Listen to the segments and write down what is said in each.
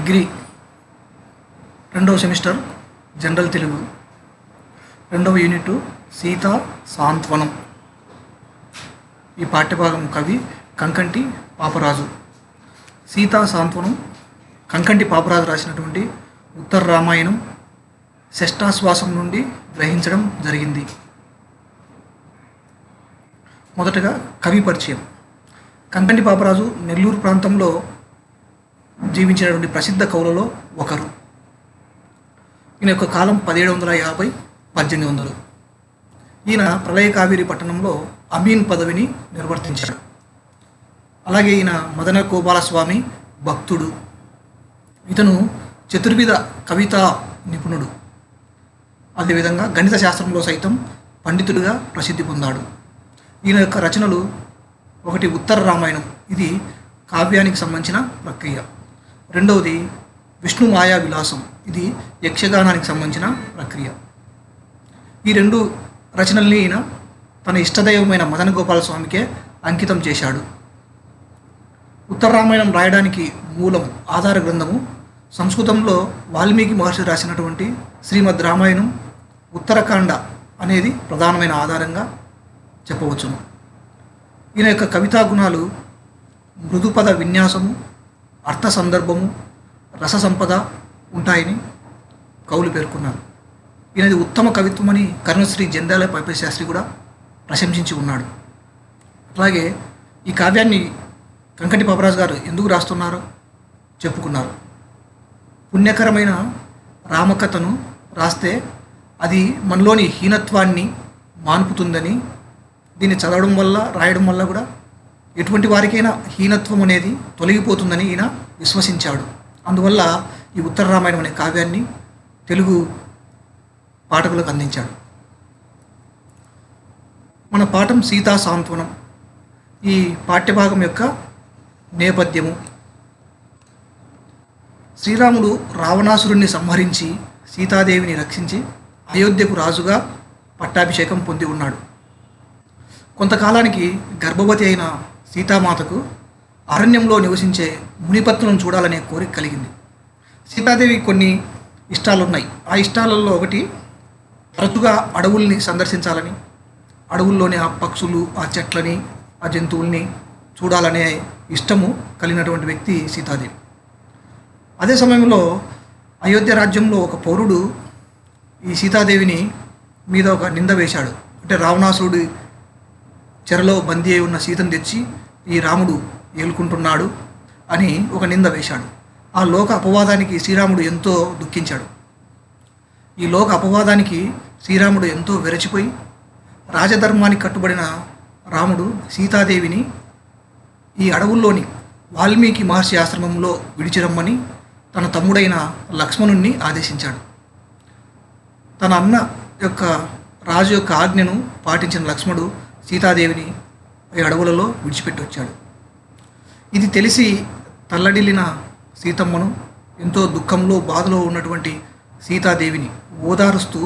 Degree రెండవ semester general Telugu రెండవ unit Sita సాంత్వనం. ఈ పాఠ్యభాగం కవి కంకంటి పాపరాజు. సీతా సాంత్వనం కంకంటి పాపరాజు రాసినటువంటి ఉత్తర రామాయణం షష్టాశ్వాసం నుండి గ్రహించడం జరిగింది. మొదటగా కవి పరిచయం. కంకంటి పాపరాజు నెల్లూరు ప్రాంతంలో జీవించినటువంటి ప్రసిద్ధ కవులలో ఒకరు. ఈయన యొక్క కాలం 1750-1800. ఈయన ప్రళయ కావేరి పట్టణంలో అమీన్ పదవిని నిర్వర్తించాడు. అలాగే ఈయన మదన గోపాలస్వామి భక్తుడు. ఇతను చతుర్విధ కవితా నిపుణుడు. అదేవిధంగా గణిత శాస్త్రంలో సైతం పండితుడిగా ప్రసిద్ధి పొందాడు. ఈయన యొక్క రచనలు ఒకటి ఉత్తర రామాయణం, ఇది కావ్యానికి సంబంధించిన ప్రక్రియ. రెండవది విష్ణు మాయా విలాసం, ఇది యక్షగానానికి సంబంధించిన ప్రక్రియ. ఈ రెండు రచనల్ని ఈయన తన ఇష్టదైవమైన మదన గోపాల స్వామికే అంకితం చేశాడు. ఉత్తర రామాయణం రాయడానికి మూలం ఆధార గ్రంథము సంస్కృతంలో వాల్మీకి మహర్షి రాసినటువంటి శ్రీమద్ రామాయణం ఉత్తరకాండ అనేది ప్రధానమైన ఆధారంగా చెప్పవచ్చును. ఈయన యొక్క కవితా గుణాలు మృదుపద విన్యాసము, అర్థ సందర్భము, రస సంపద ఉంటాయని కవులు పేర్కొన్నారు. ఈయనది ఉత్తమ కవిత్వమని కరుణశ్రీ జంధ్యాల పైపతి శాస్త్రి కూడా ప్రశంసించి ఉన్నాడు. అలాగే ఈ కావ్యాన్ని కంకంటి పాపరాజు గారు ఎందుకు రాస్తున్నారో చెప్పుకున్నారు. పుణ్యకరమైన రామకథను రాస్తే అది మనలోని హీనత్వాన్ని మాన్పుతుందని, దీన్ని చదవడం వల్ల రాయడం వల్ల కూడా ఎటువంటి వారికైనా హీనత్వం అనేది తొలగిపోతుందని ఈయన విశ్వసించాడు. అందువల్ల ఈ ఉత్తర రామాయణం అనే కావ్యాన్ని తెలుగు పాఠకులకు అందించాడు. మన పాఠం సీతా సాంత్వనం. ఈ పాఠ్యభాగం యొక్క నేపథ్యము: శ్రీరాముడు రావణాసురుణ్ణి సంహరించి సీతాదేవిని రక్షించి అయోధ్యకు రాజుగా పట్టాభిషేకం పొంది ఉన్నాడు. కొంతకాలానికి గర్భవతి అయిన సీతామాతకు అరణ్యంలో నివసించే మునిపత్నులను చూడాలనే కోరిక కలిగింది. సీతాదేవి కొన్ని ఇష్టాలున్నాయి. ఆ ఇష్టాలలో ఒకటి తరచుగా అడవుల్ని సందర్శించాలని, అడవుల్లోని ఆ పక్షులు, ఆ చెట్లని, ఆ జంతువుల్ని చూడాలనే ఇష్టము కలిగినటువంటి వ్యక్తి సీతాదేవి. అదే సమయంలో అయోధ్య రాజ్యంలో ఒక పౌరుడు ఈ సీతాదేవిని మీద ఒక నింద వేశాడు. అంటే రావణాసురుడి చెరలో బందీ అయి ఉన్న సీతను తెచ్చి ఈ రాముడు ఏలుకుంటున్నాడు అని ఒక నింద వేశాడు. ఆ లోక అపవాదానికి శ్రీరాముడు ఎంతో దుఃఖించాడు. ఈ లోక అపవాదానికి శ్రీరాముడు ఎంతో విరచిపోయి రాజధర్మానికి కట్టుబడిన రాముడు సీతాదేవిని ఈ అడవుల్లోని వాల్మీకి మహర్షి ఆశ్రమంలో విడిచిరమ్మని తన తమ్ముడైన లక్ష్మణుణ్ణి ఆదేశించాడు. తన అన్న యొక్క రాజు యొక్క ఆజ్ఞను పాటించిన లక్ష్మణుడు సీతాదేవిని ఈ అడవులలో విడిచిపెట్టి వచ్చాడు. ఇది తెలిసి తల్లడిల్లిన సీతమ్మను, ఎంతో దుఃఖంలో బాధలో ఉన్నటువంటి సీతాదేవిని ఓదారుస్తూ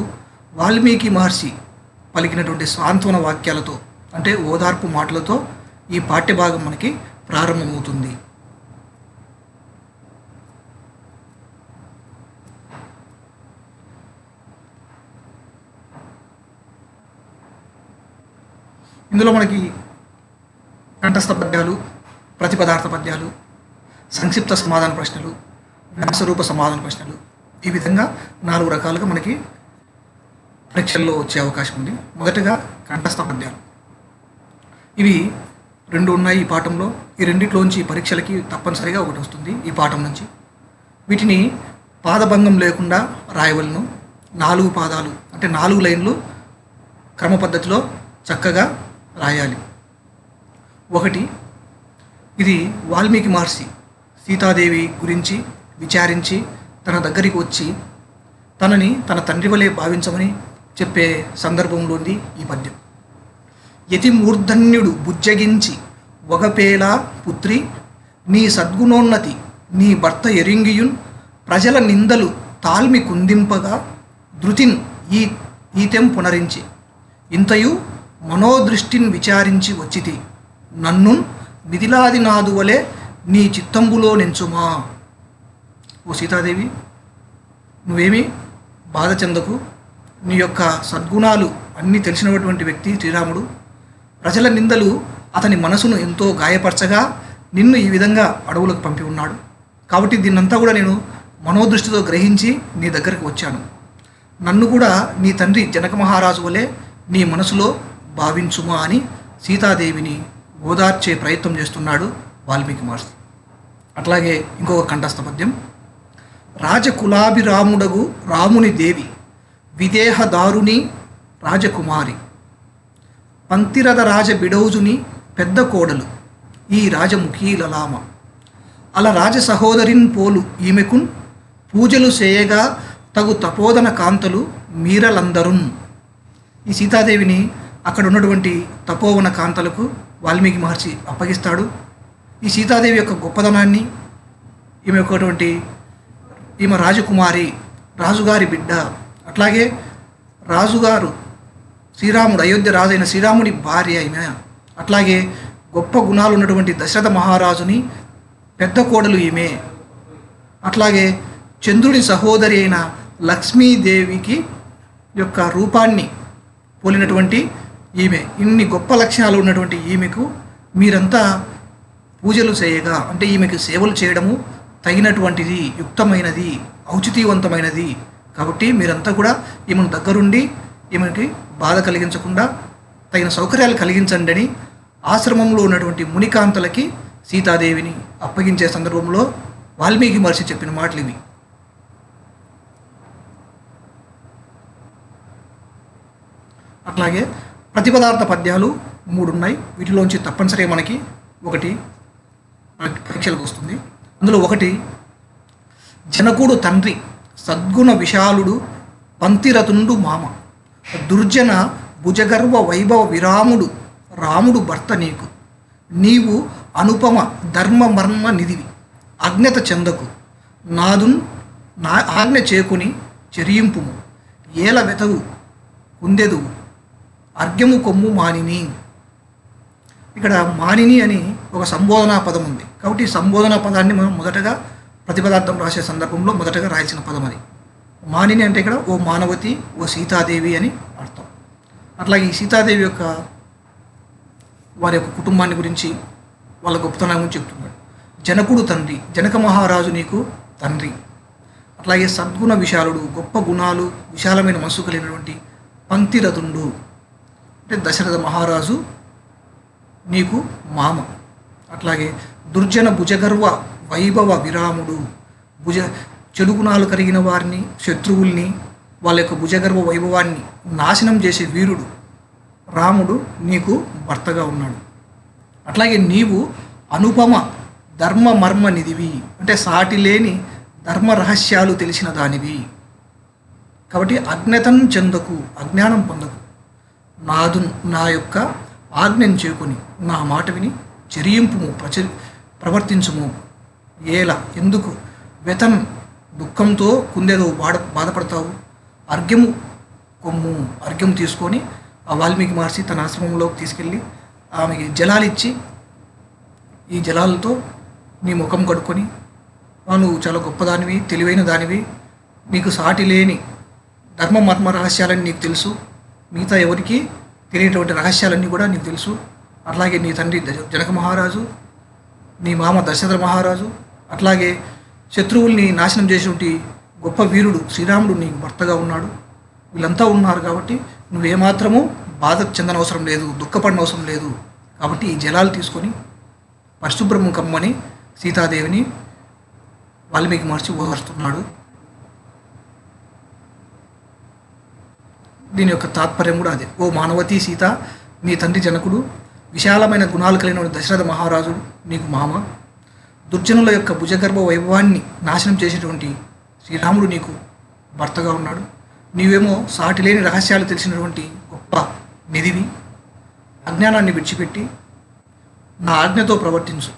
వాల్మీకి మహర్షి పలికినటువంటి సాంత్వన వాక్యాలతో, అంటే ఓదార్పు మాటలతో ఈ పాఠ్యభాగం మనకి ప్రారంభమవుతుంది. ఇందులో మనకి కంఠస్థ పద్యాలు, ప్రతిపదార్థ పద్యాలు, సంక్షిప్త సమాధాన ప్రశ్నలు, వ్యాసరూప సమాధాన ప్రశ్నలు, ఈ విధంగా 4 రకాలుగా మనకి పరీక్షల్లో వచ్చే అవకాశం ఉంది. మొదటగా కంఠస్థ పద్యాలు. ఇవి 2 ఉన్నాయి ఈ పాఠంలో. ఈ రెండిట్లోంచి పరీక్షలకి తప్పనిసరిగా ఒకటి వస్తుంది ఈ పాఠం నుంచి. వీటిని పాదభంగం లేకుండా రాయవలను. 4 పాదాలు అంటే 4 లైన్లు క్రమ పద్ధతిలో చక్కగా రాయాలి. 1, ఇది వాల్మీకి మహర్షి సీతాదేవి గురించి విచారించి తన దగ్గరికి వచ్చి తనని తన తండ్రి వలె భావించమని చెప్పే సందర్భంలోంది ఈ పద్యం. యతి మూర్ధన్యుడు బుజ్జగించి వగపేలా పుత్రి నీ సద్గుణోన్నతి నీ భర్త ఎరింగియున్ ప్రజల నిందలు తాల్మి కుందింపగా ధృతిన్ ఈతెం పునరించి ఇంతయు మనోదృష్టిని విచారించి వచ్చితి నన్ను మిథిలాది నాదువలే నీ చిత్తంబులో నెంచుమా. ఓ సీతాదేవి, నువ్వేమీ బాధ చెందకు. నీ యొక్క సద్గుణాలు అన్నీ తెలిసినటువంటి వ్యక్తి శ్రీరాముడు. ప్రజల నిందలు అతని మనసును ఎంతో గాయపరచగా నిన్ను ఈ విధంగా అడవులకు పంపి ఉన్నాడు. కాబట్టి దీన్నంతా కూడా నేను మనోదృష్టితో గ్రహించి నీ దగ్గరకు వచ్చాను. నన్ను కూడా నీ తండ్రి జనక మహారాజు వలె నీ మనసులో భావించుమా అని సీతాదేవిని ఓదార్చే ప్రయత్నం చేస్తున్నాడు వాల్మీకి మహర్షి. అట్లాగే ఇంకొక కంఠస్థ పద్యం. రాజకులాభిరాముడగు రాముని దేవి విదేహదారుని రాజకుమారి పంతిరథ రాజ బిడౌజుని పెద్ద కోడలు ఈ రాజముఖీలలామ అల రాజ సహోదరిన్ పోలు ఈమెకున్ పూజలు చేయగా తగు తపోదన కాంతలు మీరలందరున్. ఈ సీతాదేవిని అక్కడ ఉన్నటువంటి తపోవన కాంతలకు వాల్మీకి మహర్షి అప్పగిస్తాడు. ఈ సీతాదేవి యొక్క గొప్పదనాన్ని, ఈమె రాజకుమారి, రాజుగారి బిడ్డ, అట్లాగే రాజుగారు శ్రీరాముడు, అయోధ్య రాజైన శ్రీరాముడి భార్య అయిన, అట్లాగే గొప్ప గుణాలు ఉన్నటువంటి దశరథ మహారాజుని పెద్ద కోడలు ఈమె, అట్లాగే చంద్రుడి సహోదరి అయిన లక్ష్మీదేవికి యొక్క రూపాన్ని పోలినటువంటి ఈమె, ఇన్ని గొప్ప లక్షణాలు ఉన్నటువంటి ఈమెకు మీరంతా పూజలు చేయగా, అంటే ఈమెకు సేవలు చేయడము తగినటువంటిది, యుక్తమైనది, ఔచితీవంతమైనది. కాబట్టి మీరంతా కూడా ఈమెను దగ్గరుండి ఈమెకి బాధ కలిగించకుండా తగిన సౌకర్యాలు కలిగించండి అని ఆశ్రమంలో ఉన్నటువంటి మునికాంతలకి సీతాదేవిని అప్పగించే సందర్భంలో వాల్మీకి మహర్షి చెప్పిన మాటలు ఇవి. అట్లాగే ప్రతిపదార్థ పద్యాలు 3 ఉన్నాయి. వీటిలోంచి తప్పనిసరిగా మనకి ఒకటి పరీక్షలకు వస్తుంది. అందులో ఒకటి, జనకుడు తండ్రి సద్గుణ విశాలుడు పంతిరతుండు మామ దుర్జన భుజగర్వ వైభవ విరాముడు రాముడు భర్త నీకు నీవు అనుపమ ధర్మ మర్మ నిధివి అజ్ఞత చెందకు నాదున్ నా ఆజ్ఞ చేకుని చెరియింపుము ఏల వెతవు కుందెదువు అర్ఘ్యము కొమ్ము మానిని. ఇక్కడ మానిని అని ఒక సంబోధనా పదం ఉంది. కాబట్టి ఈ సంబోధనా పదాన్ని మనం మొదటగా ప్రతిపదార్థం రాసే సందర్భంలో మొదటగా రాయాల్సిన పదం అది. మానిని అంటే ఇక్కడ ఓ మానవతి, ఓ సీతాదేవి అని అర్థం. అట్లాగే ఈ సీతాదేవి యొక్క వారి యొక్క కుటుంబాన్ని గురించి, వాళ్ళ గొప్పతనం గురించి చెప్తున్నాడు. జనకుడు తండ్రి, జనక మహారాజు నీకు తండ్రి. అట్లాగే సద్గుణ విశాలుడు, గొప్ప గుణాలు, విశాలమైన మనసు కలిగినటువంటి పంతిరథుండు అంటే దశరథ మహారాజు నీకు మామ. అట్లాగే దుర్జన భుజగర్వ వైభవ విరాముడు, చెడు గుణాలు కలిగిన వారిని, శత్రువుల్ని, వాళ్ళ యొక్క భుజగర్వ వైభవాన్ని నాశనం చేసే వీరుడు రాముడు నీకు భర్తగా ఉన్నాడు. అట్లాగే నీవు అనుపమ ధర్మ మర్మ నిధివి అంటే సాటి లేని ధర్మ రహస్యాలు తెలిసిన దానివి. కాబట్టి అజ్ఞతం చెందకు, అజ్ఞానం పొందకు, నా యొక్క ఆజ్ఞను చేకొని నా మాట విని చెరియింపుము ప్రవర్తించుము ఏలా ఎందుకు వెతన్ దుఃఖంతో కుందేదో బాధపడతావు అర్ఘ్యము కొమ్ము అర్ఘ్యం తీసుకొని ఆ వాల్మీకి మహర్షి తన ఆశ్రమంలోకి తీసుకెళ్ళి ఆమెకి జలాలు ఇచ్చి ఈ జలాలతో నీ ముఖం కడుక్కొని నువ్వు చాలా గొప్పదానివి, తెలివైన దానివి, నీకు సాటి లేని ధర్మ మర్మ రహస్యాలని నీకు తెలుసు, మిగతా ఎవరికి తెలియనటువంటి రహస్యాలన్నీ కూడా నీకు తెలుసు. అట్లాగే నీ తండ్రి జనక మహారాజు, నీ మామ దశరథ మహారాజు, అట్లాగే శత్రువుల్ని నాశనం చేసినటువంటి గొప్ప వీరుడు శ్రీరాముడు నీకు భర్తగా ఉన్నాడు. వీళ్ళంతా ఉన్నారు కాబట్టి నువ్వేమాత్రము బాధ చెందనవసరం లేదు, దుఃఖపడిన అవసరం లేదు. కాబట్టి ఈ జలాలు తీసుకొని పరిశుభ్రము కమ్మని సీతాదేవిని వాల్మీకి మహర్షి ఓదార్చుతున్నాడు. దీని యొక్క తాత్పర్యం కూడా అదే. ఓ మానవతి సీత, నీ తండ్రి జనకుడు విశాలమైన గుణాలు కలిగిన దశరథ మహారాజు నీకు మామ. దుర్జనుల యొక్క భుజగర్భ వైభవాన్ని నాశనం చేసేటువంటి శ్రీరాముడు నీకు భర్తగా ఉన్నాడు. నీవేమో సాటి లేని రహస్యాలు తెలిసినటువంటి గొప్ప నిధివి. అజ్ఞానాన్ని విడిచిపెట్టి నా ఆజ్ఞతో ప్రవర్తించు.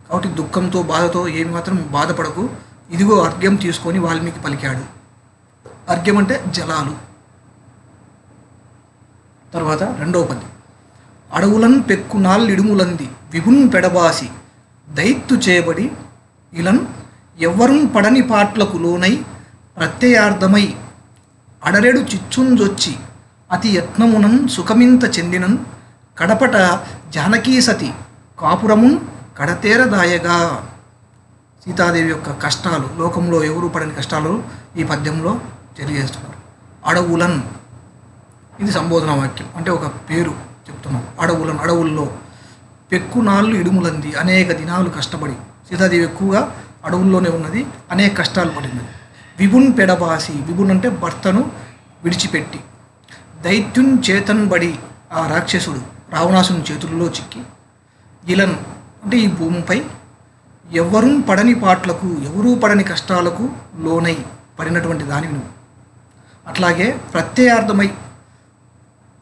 కాబట్టి దుఃఖంతో బాధతో ఏమి మాత్రం బాధపడకు. ఇదిగో అర్ఘ్యం తీసుకొని వాల్మీకి పలికాడు. అర్ఘ్యం అంటే జలాలు. తర్వాత 2వ పద్యం. అడవులన్ పెక్కునాల్ ఇడుములంది విభున్ పెడబాసి దైత్తు చేయబడి ఇలన్ ఎవ్వరూ పడని పాట్లకు లోనై ప్రత్యయార్థమై అడరెడు చిచ్చుంజొచ్చి అతి యత్నమునన్ సుఖమింత చెందినన్ కడపట జానకీ సతి కాపురమున్ కడతేరదాయగా. సీతాదేవి యొక్క కష్టాలు, లోకంలో ఎవరు పడని కష్టాలు ఈ పద్యంలో తెలియజేస్తున్నారు. అడవులన్, ఇది సంబోధన వాక్యం, అంటే ఒక పేరు చెప్తున్నాం. అడవులను, అడవుల్లో పెక్కునాళ్ళు ఇడుములంది, అనేక దినాలు కష్టపడి. సీతాదేవి ఎక్కువగా అడవుల్లోనే ఉన్నది, అనేక కష్టాలు పడింది. విభున్ పెడబాసి, విభున్ అంటే భర్తను విడిచిపెట్టి. దైత్యున్ చేతన్ బడి, ఆ రాక్షసుడు రావణాసుని చేతుల్లో చిక్కి. ఇలన్ అంటే ఈ భూమిపై ఎవరూ పడని పాట్లకు, ఎవరూ పడని కష్టాలకు లోనై పడినటువంటి దానివి నువ్వు. అట్లాగే ప్రత్యయార్థమై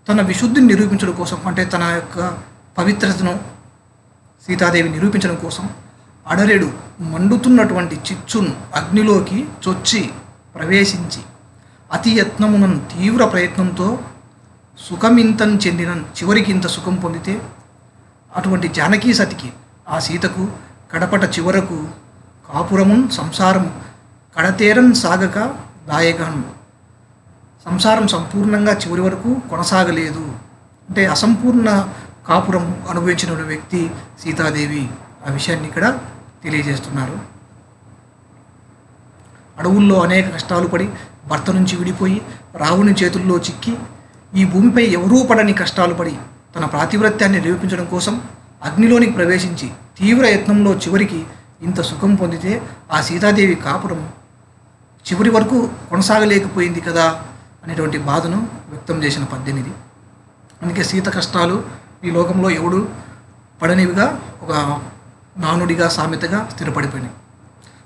తన విశుద్ధిని నిరూపించడం కోసం, అంటే తన యొక్క పవిత్రతను సీతాదేవి నిరూపించడం కోసం అడరెడు మండుతున్నటువంటి చిచ్చును అగ్నిలోకి చొచ్చి ప్రవేశించి అతి యత్నమునన్ తీవ్ర ప్రయత్నంతో సుఖమింతన్ చెందినన్, చివరికి ఇంత సుఖం పొందితే అటువంటి జానకీ సతికి, ఆ సీతకు కడపట చివరకు కాపురమున్ సంసారం కడతేరన్ సాగక దాయగాన్, సంసారం సంపూర్ణంగా చివరి వరకు కొనసాగలేదు. అంటే అసంపూర్ణ కాపురం అనుభవించిన వ్యక్తి సీతాదేవి. ఆ విషయాన్ని ఇక్కడ తెలియజేస్తున్నారు. అడవుల్లో అనేక కష్టాలు పడి భర్త నుంచి విడిపోయి రావణుని చేతుల్లో చిక్కి ఈ భూమిపై ఎవరూ పడని కష్టాలు పడి తన ప్రాతివ్రత్యాన్ని నిరూపించడం కోసం అగ్నిలోనికి ప్రవేశించి తీవ్ర యత్నంలో చివరికి ఇంత సుఖం పొందితే ఆ సీతాదేవి కాపురం చివరి వరకు కొనసాగలేకపోయింది కదా అనేటువంటి బాధను వ్యక్తం చేసిన పద్యం ఇది. అందుకే సీత కష్టాలు ఈ లోకంలో ఎవడు పడనివిగా ఒక నానుడిగా, సామెతగా స్థిరపడిపోయినాయి.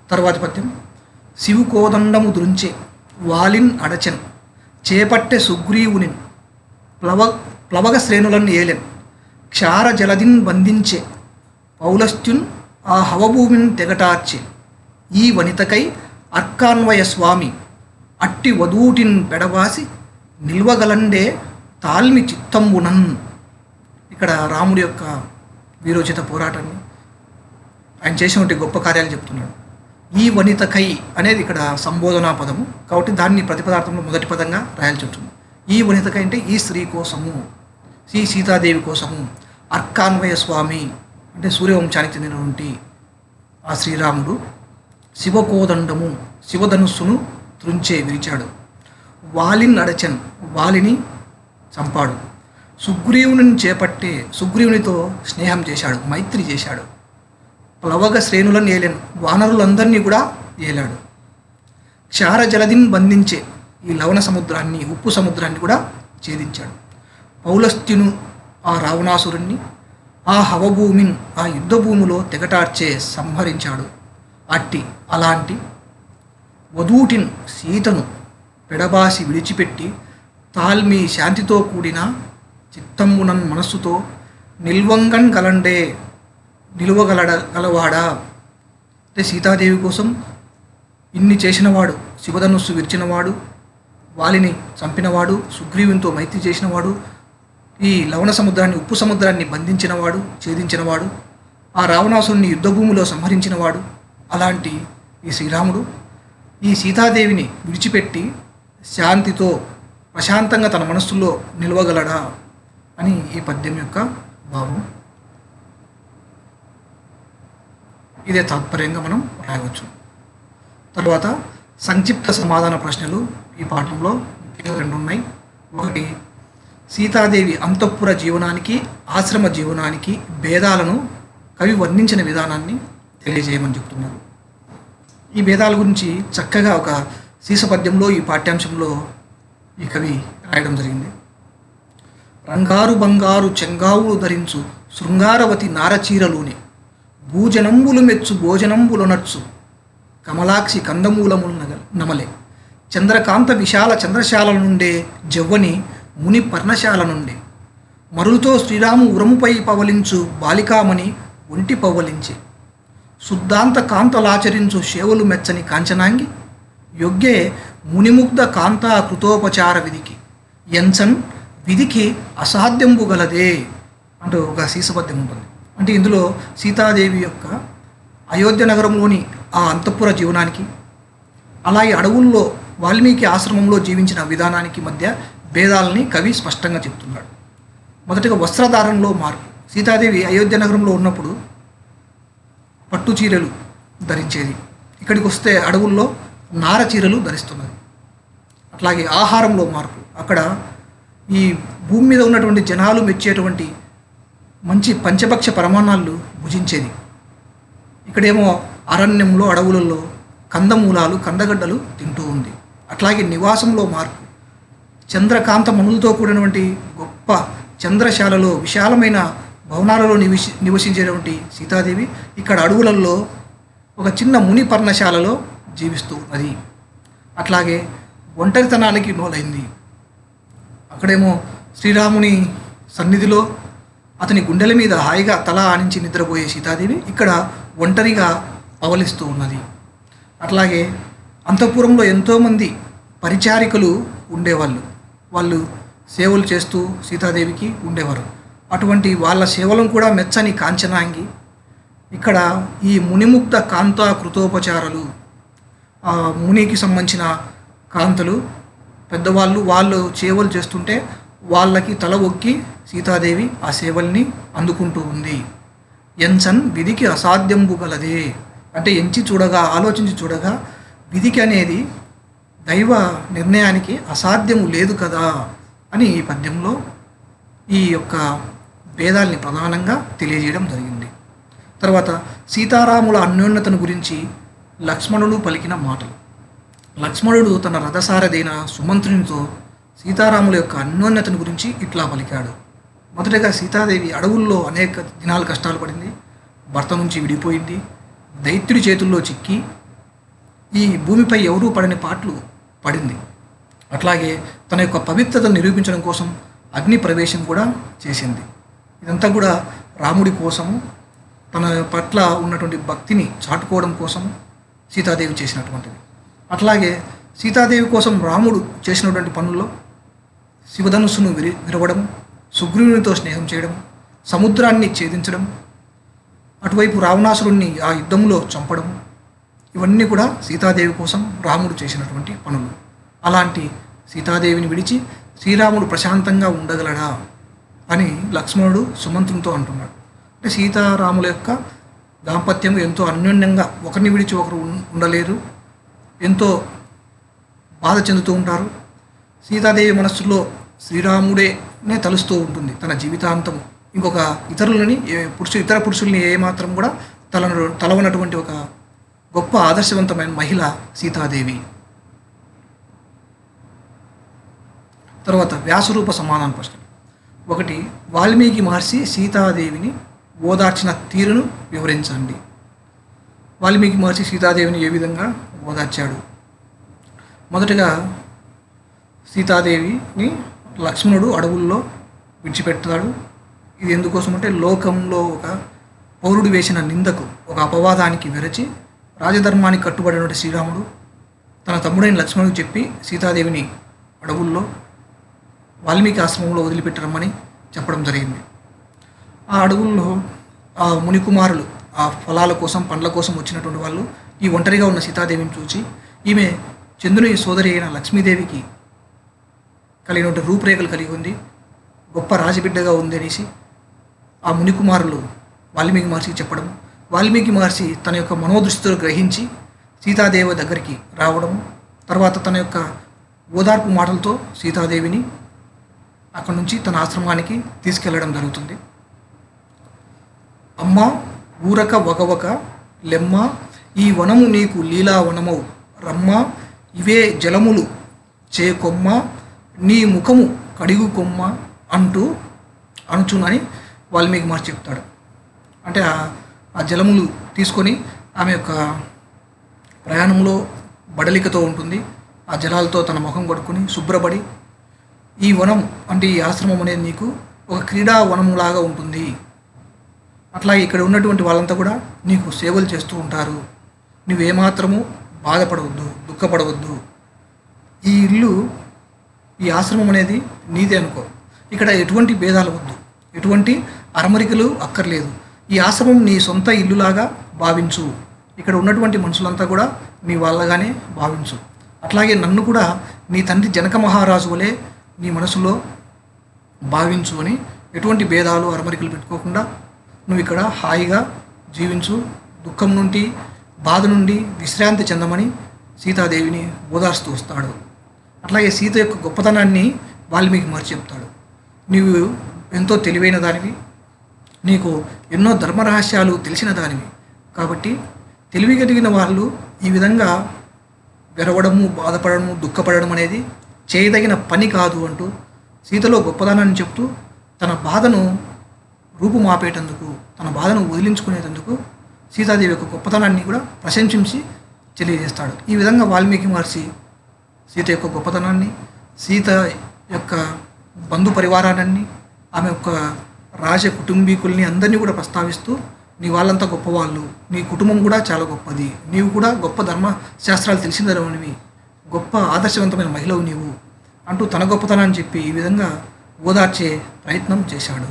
తర్వాతి పద్యం. శివు కోదండము దృంచే వాలిన్ అడచెన్ చేపట్టె సుగ్రీవునిన్ ప్లవగ శ్రేణులను ఏలెన్ క్షార జలదిన్ బంధించే పౌలస్త్యున్ ఆ హవభూమిని తెగటార్చే ఈ వనితకై అర్కాన్వయ స్వామి అట్టి వధూటిన్ పెడవాసి నిల్వగలండే తాల్మి చిత్తంబునన్. ఇక్కడ రాముడి యొక్క వీరోచిత పోరాటాన్ని, ఆయన చేసినటువంటి గొప్ప కార్యాలు చెప్తున్నాడు. ఈ వనితకై అనేది ఇక్కడ సంబోధనా పదము కాబట్టి దాన్ని ప్రతిపదార్థంలో మొదటి పదంగా రాయాల్సి ఉంటుంది. ఈ వనితకై అంటే ఈ స్త్రీ కోసము, ఈ సీతాదేవి కోసము. అర్కాన్వయ స్వామి అంటే సూర్యవంశానికి చెందినటువంటి ఆ శ్రీరాముడు శివకోదండము, శివధనుస్సును త్రుంచే విరిచాడు. వాలిన్ అడచన్, వాలిని చంపాడు. సుగ్రీవుని చేపట్టే, సుగ్రీవునితో స్నేహం చేశాడు, మైత్రి చేశాడు. ప్లవగ శ్రేణులను ఏలాను, వానరులందరినీ కూడా ఏలాడు. క్షార జలదిని బంధించే, ఈ లవణ సముద్రాన్ని, ఉప్పు సముద్రాన్ని కూడా ఛేదించాడు. పౌలస్త్యును, ఆ రావణాసురుణ్ణి, ఆ హవభూమిని, ఆ యుద్ధ భూమిలో తెగటార్చే సంహరించాడు. అలాంటి వధూటిన్, సీతను పెడబాసి విడిచిపెట్టి తాల్మి శాంతితో కూడిన చిత్తంబునన్ మనస్సుతో నిల్వంగన్ గలండే, గలవాడా. అంటే సీతాదేవి కోసం ఇన్ని చేసినవాడు, శివధనుస్సు విరిచినవాడు, వాలిని చంపినవాడు, సుగ్రీవునితో మైత్రి చేసినవాడు, ఈ లవణ సముద్రాన్ని, ఉప్పు సముద్రాన్ని బంధించినవాడు, ఛేదించినవాడు, ఆ రావణాసురుని యుద్ధభూమిలో సంహరించినవాడు. అలాంటి ఈ శ్రీరాముడు ఈ సీతాదేవిని విడిచిపెట్టి శాంతితో ప్రశాంతంగా తన మనస్సులో నిలవగలడా అని ఈ పద్యం యొక్క భావం. ఇదే తాత్పర్యంగా మనం రాయవచ్చు. తర్వాత సంక్షిప్త సమాధాన ప్రశ్నలు ఈ పాఠంలో రెండు ఉన్నాయి. ఒకటి, సీతాదేవి అంతఃపుర జీవనానికి ఆశ్రమ జీవనానికి భేదాలను కవి వర్ణించిన విధానాన్ని తెలియజేయమని చెప్తున్నారు. ఈ భేదాల గురించి చక్కగా ఒక సీసపద్యంలో ఈ పాఠ్యాంశంలో ఈ కవి రాయడం జరిగింది. రంగారు బంగారు చెంగావులు ధరించు శృంగారవతి నారచీరలోని భూజనంబులు మెచ్చు భోజనంబులొనర్చు కమలాక్షి కందమూలములు నమలే చంద్రకాంత విశాల చంద్రశాల నుండే జవ్వని ముని పర్ణశాల నుండే మరులతో శ్రీరాము ఉరముపై పవలించు బాలికామని ఒంటి పవ్వలించే శుద్ధాంత కాంతలాచరించు సేవలు మెచ్చని కాంచనాంగి యొగ్గే మునిముగ్ధ కాంతా కృతోపచార విధికి ఎంచన్ విధికి అసాధ్యంబు గలదే అంటూ ఒక సీసపద్యం ఉంటుంది. అంటే ఇందులో సీతాదేవి యొక్క అయోధ్య నగరంలోని ఆ అంతఃపుర జీవనానికి, అలాగే అడవుల్లో వాల్మీకి ఆశ్రమంలో జీవించిన విధానానికి మధ్య భేదాలని కవి స్పష్టంగా చెప్తున్నాడు. మొదటిగా వస్త్రధారణలో మార్పు. సీతాదేవి అయోధ్య నగరంలో ఉన్నప్పుడు పట్టు చీరలు ధరించేది. ఇక్కడికి వస్తే అడవుల్లో నార చీరలు ధరిస్తున్నది. అట్లాగే ఆహారంలో మార్పు. అక్కడ ఈ భూమి మీద ఉన్నటువంటి జనాలు మెచ్చేటువంటి మంచి పంచభక్ష పరమాన్నాలు భుజించేది. ఇక్కడేమో అరణ్యంలో అడవులలో కందమూలాలు కందగడ్డలు తింటూ ఉంది. అట్లాగే నివాసంలో మార్పు. చంద్రకాంత మనులతో కూడినటువంటి గొప్ప చంద్రశాలలో విశాలమైన భవనాలలో నివసించేటువంటి సీతాదేవి ఇక్కడ అడవులలో ఒక చిన్న ముని పర్ణశాలలో జీవిస్తూ ఉన్నది. అట్లాగే ఒంటరితనానికి లోలైంది. అక్కడేమో శ్రీరాముని సన్నిధిలో అతని గుండెల మీద హాయిగా తల ఆనించి నిద్రపోయే సీతాదేవి ఇక్కడ ఒంటరిగా పవలిస్తూ ఉన్నది. అట్లాగే అంతఃపురంలో ఎంతోమంది పరిచారికలు ఉండేవాళ్ళు. వాళ్ళు సేవలు చేస్తూ సీతాదేవికి ఉండేవారు. అటువంటి వాళ్ళ సేవలను కూడా మెచ్చని కాంచనాంగి ఇక్కడ ఈ మునిముగ్ధ కాంతా కృతోపచారాలు, ఆ మునికి సంబంధించిన కాంతలు పెద్దవాళ్ళు వాళ్ళు సేవలు చేస్తుంటే వాళ్ళకి తల ఒగ్గి సీతాదేవి ఆ సేవల్ని అందుకుంటూ ఉంది. ఎంచన్ విధికి అసాధ్యంబు గలదే, అంటే ఎంచి చూడగా ఆలోచించి చూడగా విధికి అనేది దైవ నిర్ణయానికి అసాధ్యము లేదు కదా అని ఈ పద్యంలో ఈ యొక్క భేదాల్ని ప్రధానంగా తెలియజేయడం జరిగింది. తర్వాత సీతారాముల అన్యోన్యతను గురించి లక్ష్మణుడు పలికిన మాటలు. లక్ష్మణుడు తన రథసారథైన సుమంత్రునితో సీతారాముల యొక్క అన్యోన్యతను గురించి ఇట్లా పలికాడు. మొదటగా సీతాదేవి అడవుల్లో అనేక దినాలు కష్టాలు పడింది. భర్త నుంచి విడిపోయింది. దైత్యుడి చేతుల్లో చిక్కి ఈ భూమిపై ఎవరూ పడని పాటలు పడింది. అట్లాగే తన యొక్క పవిత్రతను నిరూపించడం కోసం అగ్ని ప్రవేశం కూడా చేసింది. ఇదంతా కూడా రాముడి కోసము, తన పట్ల ఉన్నటువంటి భక్తిని చాటుకోవడం కోసం సీతాదేవి చేసినటువంటిది. అట్లాగే సీతాదేవి కోసం రాముడు చేసినటువంటి పనుల్లో శివధనుస్సును విరవడం, సుగ్రీవునితో స్నేహం చేయడం, సముద్రాన్ని ఛేదించడం, అటువైపు రావణాసురుణ్ణి ఆ యుద్ధంలో చంపడం, ఇవన్నీ కూడా సీతాదేవి కోసం రాముడు చేసినటువంటి పనులు. అలాంటి సీతాదేవిని విడిచి శ్రీరాముడు ప్రశాంతంగా ఉండగలడా అని లక్ష్మణుడు సుమంత్రునితో అంటున్నాడు. అంటే సీతారాముల యొక్క దాంపత్యం ఎంతో అన్యోన్యంగా ఒకరిని విడిచి ఒకరు ఉండలేరు, ఎంతో బాధ చెందుతూ ఉంటారు. సీతాదేవి మనస్సులో శ్రీరాముడేనే తలుస్తూ ఉంటుంది తన జీవితాంతం. ఇంకొక ఇతర పురుషుల్ని ఏమాత్రం కూడా తలవనటువంటి ఒక గొప్ప ఆదర్శవంతమైన మహిళ సీతాదేవి. తర్వాత వ్యాసరూప సమాధాన ప్రశ్నలు. ఒకటి, వాల్మీకి మహర్షి సీతాదేవిని ఓదార్చిన తీరును వివరించండి. వాల్మీకి మహర్షి సీతాదేవిని ఏ విధంగా ఓదార్చాడు? మొదటగా సీతాదేవిని లక్ష్మణుడు అడవుల్లో విడిచిపెడతాడు. ఇది ఎందుకోసం అంటే లోకంలో ఒక పౌరుడు వేసిన నిందకు, ఒక అపవాదానికి విరచి రాజధర్మానికి కట్టుబడినటువంటి శ్రీరాముడు తన తమ్ముడైన లక్ష్మణుడికి చెప్పి సీతాదేవిని అడవుల్లో వాల్మీకి ఆశ్రమంలో వదిలిపెట్టరమ్మని చెప్పడం జరిగింది. ఆ అడవుల్లో ఆ మునికుమారులు ఆ ఫలాల కోసం పండ్ల కోసం వచ్చినటువంటి వాళ్ళు ఈ ఒంటరిగా ఉన్న సీతాదేవిని చూసి ఈమె చంద్రుని సోదరి అయిన లక్ష్మీదేవికి కలిగినటువంటి రూపురేఖలు కలిగి ఉంది, గొప్ప రాజబిడ్డగా ఉంది అనేసి ఆ మునికుమారులు వాల్మీకి మహర్షికి చెప్పడం, వాల్మీకి మహర్షి తన యొక్క మనోదృష్టితో గ్రహించి సీతాదేవి దగ్గరికి రావడం, తర్వాత తన యొక్క ఓదార్పు మాటలతో సీతాదేవిని అక్కడి నుంచి తన ఆశ్రమానికి తీసుకెళ్లడం జరుగుతుంది. అమ్మ ఊరక వగవక లెమ్మ ఈ వనము నీకు లీలా వనమవు రమ్మ ఇవే జలములు చేకొమ్మ నీ ముఖము కడిగు కొమ్మ అనుచునని వాల్మీకి మహర్షి చెప్తాడు. అంటే ఆ జలములు తీసుకొని ఆమె యొక్క ప్రయాణంలో బడలికతో ఉంటుంది. ఆ జలాలతో తన ముఖం కొడుకుని శుభ్రపడి ఈ వనం అంటే ఈ ఆశ్రమం అనేది నీకు ఒక క్రీడా వనంలాగా ఉంటుంది, అట్లాగే ఇక్కడ ఉన్నటువంటి వాళ్ళంతా కూడా నీకు సేవలు చేస్తూ ఉంటారు, నువ్వేమాత్రము బాధపడవద్దు, దుఃఖపడవద్దు, ఈ ఇల్లు ఈ ఆశ్రమం అనేది నీదే అనుకో, ఇక్కడ ఎటువంటి భేదాలు వద్దు, ఎటువంటి అరమరికలు అక్కర్లేదు, ఈ ఆశ్రమం నీ సొంత ఇల్లులాగా భావించు, ఇక్కడ ఉన్నటువంటి మనుషులంతా కూడా నీ వాళ్ళగానే భావించు. అట్లాగే నన్ను కూడా నీ తండ్రి జనక మహారాజు వలె నీ మనసులో భావించు అని ఎటువంటి భేదాలు అరమరికలు పెట్టుకోకుండా నువ్వు ఇక్కడ హాయిగా జీవించు, దుఃఖం నుండి బాధ నుండి విశ్రాంతి చెందమని సీతాదేవిని ఓదార్స్తూ వస్తాడు. అట్లాగే సీత యొక్క గొప్పతనాన్ని వాల్మీకి మరిచి చెప్తాడు. నీవు ఎంతో తెలివైన దానివి, నీకు ఎన్నో ధర్మరహస్యాలు తెలిసిన దానివి, కాబట్టి తెలివి కలిగిన వాళ్ళు ఈ విధంగా వెరవడము, బాధపడము, దుఃఖపడడం అనేది చేయదగిన పని కాదు అంటూ సీతలో గొప్పదనాన్ని చెప్తూ తన బాధను రూపుమాపేటందుకు, తన బాధను వదిలించుకునేటందుకు సీతాదేవి యొక్క గొప్పతనాన్ని కూడా ప్రశంసించి తెలియజేస్తాడు. ఈ విధంగా వాల్మీకి మహర్షి సీత యొక్క గొప్పతనాన్ని, సీత యొక్క బంధు పరివారాన్ని, ఆమె యొక్క రాజ కుటుంబీకుల్ని అందరినీ కూడా ప్రస్తావిస్తూ నీ వాళ్ళంతా గొప్పవాళ్ళు, నీ కుటుంబం కూడా చాలా గొప్పది, నీవు కూడా గొప్ప ధర్మశాస్త్రాలు తెలిసినవనివి, గొప్ప ఆదర్శవంతమైన మహిళవు నీవు అంటూ తన గొప్పతనాన్ని చెప్పి ఈ విధంగా ఓదార్చే ప్రయత్నం చేశాడు.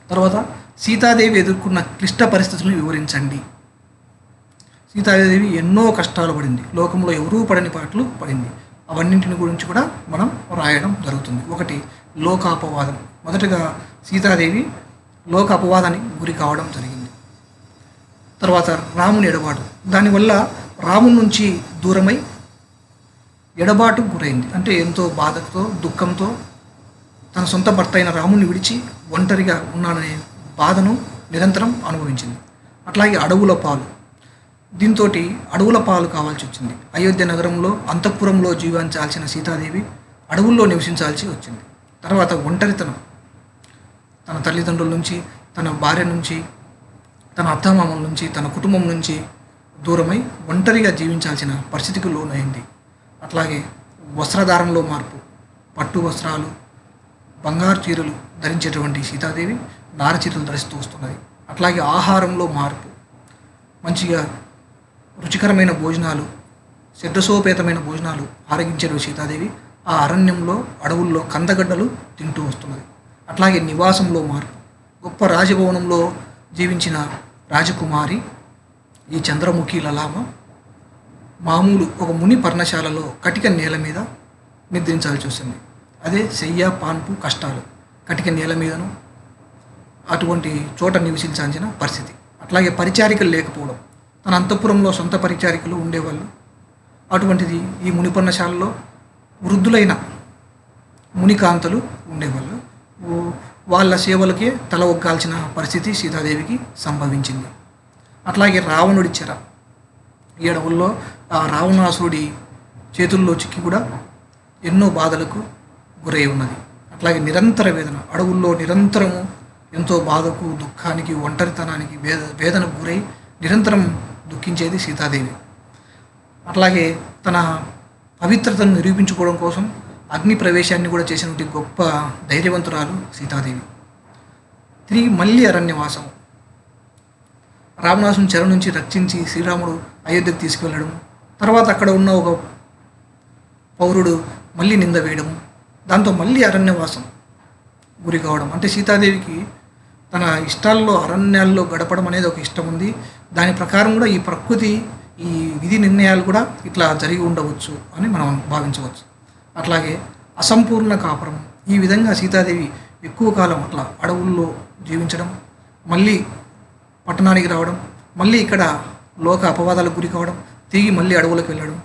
తర్వాత సీతాదేవి ఎదుర్కొన్న క్లిష్ట పరిస్థితులను వివరించండి. సీతాదేవి ఎన్నో కష్టాలు పడింది, లోకంలో ఎవరూ పడని పాటలు పడింది. అవన్నింటిని గురించి కూడా మనం రాయడం జరుగుతుంది. ఒకటి, లోకాపవాదం. మొదటగా సీతాదేవి లోక అపవాదానికి గురి కావడం జరిగింది. తర్వాత రాముని ఎడబాటు, దానివల్ల రాముని నుంచి దూరమై ఎడబాటుకు గురైంది. అంటే ఎంతో బాధతో, దుఃఖంతో తన సొంత భర్త అయిన రాముని విడిచి ఒంటరిగా ఉన్నాననే బాధను నిరంతరం అనుభవించింది. అట్లాగే అడవుల పాలు, దీంతో అడవుల పాలు కావాల్సి వచ్చింది. అయోధ్య నగరంలో అంతఃపురంలో జీవించాల్సిన సీతాదేవి అడవుల్లో నివసించాల్సి వచ్చింది. తర్వాత ఒంటరితనం, తన తల్లిదండ్రుల నుంచి, తన భార్య నుంచి, తన అత్తమామల నుంచి, తన కుటుంబం నుంచి దూరమై ఒంటరిగా జీవించాల్సిన పరిస్థితికి లోనైంది. అట్లాగే వస్త్రధారణలో మార్పు, పట్టు వస్త్రాలు, బంగారు చీరలు ధరించేటువంటి సీతాదేవి నార చీరలు ధరిస్తూ వస్తున్నది. అట్లాగే ఆహారంలో మార్పు, మంచిగా రుచికరమైన భోజనాలు, సిద్ధసోపేతమైన భోజనాలు ఆరగించే సీతాదేవి ఆ అరణ్యంలో, అడవుల్లో కందగడ్డలు తింటూ వస్తున్నది. అట్లాగే నివాసంలో మార్పు, గొప్ప రాజభవనంలో జీవించిన రాజకుమారి ఈ చంద్రముఖి లలామ మామూలు ఒక ముని పర్ణశాలలో కటిక నేల మీద నిద్రించాల్సి వస్తుంది. అదే శయ్య పాన్పు కష్టాలు, కటిక నేల మీదను అటువంటి చోట నివసించాల్సిన పరిస్థితి. అట్లాగే పరిచారికలు లేకపోవడం, తన అంతఃపురంలో సొంత పరిచారికలు ఉండేవాళ్ళు, అటువంటిది ఈ ముని పర్ణశాలలో వృద్ధులైన మునికాంతలు ఉండేవాళ్ళు, వాళ్ళ సేవలకే తల ఒగ్గాల్సిన పరిస్థితి సీతాదేవికి సంభవించింది. అట్లాగే రావణుడి చెర, ఈ అడవుల్లో ఆ రావణాసురుడి చేతుల్లో చిక్కి కూడా ఎన్నో బాధలకు గురై ఉన్నది. అట్లాగే నిరంతర వేదన, అడవుల్లో నిరంతరము ఎంతో బాధకు, దుఃఖానికి, ఒంటరితనానికి, వేదనకు గురై నిరంతరం దుఃఖించేది సీతాదేవి. అట్లాగే తన పవిత్రతను నిరూపించుకోవడం కోసం అగ్ని ప్రవేశాన్ని కూడా చేసినటువంటి గొప్ప ధైర్యవంతురాలు సీతాదేవి. తిరిగి మళ్ళీ అరణ్యవాసం, రావణాసుని చెర నుంచి రక్షించి శ్రీరాముడు అయోధ్యకు తీసుకువెళ్ళడం, తర్వాత అక్కడ ఉన్న ఒక పౌరుడు మళ్ళీ నింద వేయడము, దాంతో మళ్ళీ అరణ్యవాసం గురి కావడం. అంటే సీతాదేవికి తన ఇష్టాల్లో అరణ్యాల్లో గడపడం అనేది ఒక ఇష్టం ఉంది. దాని ప్రకారం కూడా ఈ ప్రకృతి, ఈ విధి నిర్ణయాలు కూడా ఇట్లా జరిగి ఉండవచ్చు అని మనం భావించవచ్చు. అట్లాగే అసంపూర్ణ కాపురం, ఈ విధంగా సీతాదేవి ఎక్కువ కాలం అట్లా అడవుల్లో జీవించడం, మళ్ళీ పట్టణానికి రావడం, మళ్ళీ ఇక్కడ లోక అపవాదాలకు గురి కావడం, తిరిగి మళ్ళీ అడవులకు వెళ్ళడం,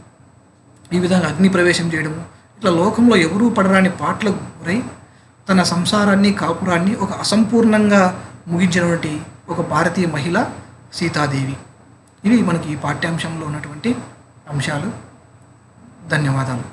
ఈ విధంగా అగ్ని ప్రవేశం చేయడము, ఇట్లా లోకంలో ఎవరూ పడరాని పాటలకు గురై తన సంసారాన్ని, కాపురాన్ని ఒక అసంపూర్ణంగా ముగించినటువంటి ఒక భారతీయ మహిళ సీతాదేవి. ఇవి మనకి ఈ పాఠ్యాంశంలో ఉన్నటువంటి అంశాలు. ధన్యవాదాలు.